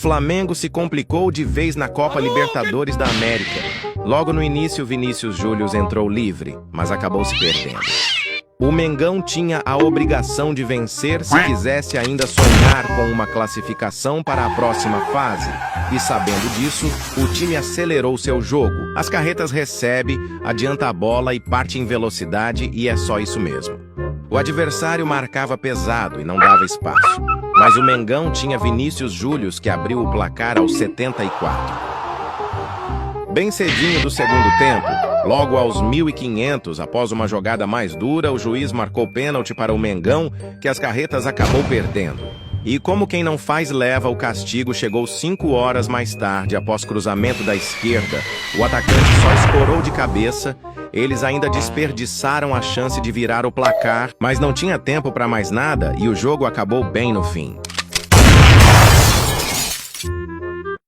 Flamengo se complicou de vez na Copa Libertadores da América. Logo no início, Vinícius Júnior entrou livre, mas acabou se perdendo. O Mengão tinha a obrigação de vencer se quisesse ainda sonhar com uma classificação para a próxima fase. E sabendo disso, o time acelerou seu jogo. As carretas recebe, adianta a bola e parte em velocidade, e é só isso mesmo. O adversário marcava pesado e não dava espaço. Mas o Mengão tinha Vinícius Júnior, que abriu o placar aos 74. Bem cedinho do segundo tempo, logo aos 1500, após uma jogada mais dura, o juiz marcou pênalti para o Mengão, que as carretas acabou perdendo. E como quem não faz leva, o castigo chegou 5 horas mais tarde, após cruzamento da esquerda. O atacante só escorou de cabeça. Eles ainda desperdiçaram a chance de virar o placar, mas não tinha tempo para mais nada e o jogo acabou bem no fim.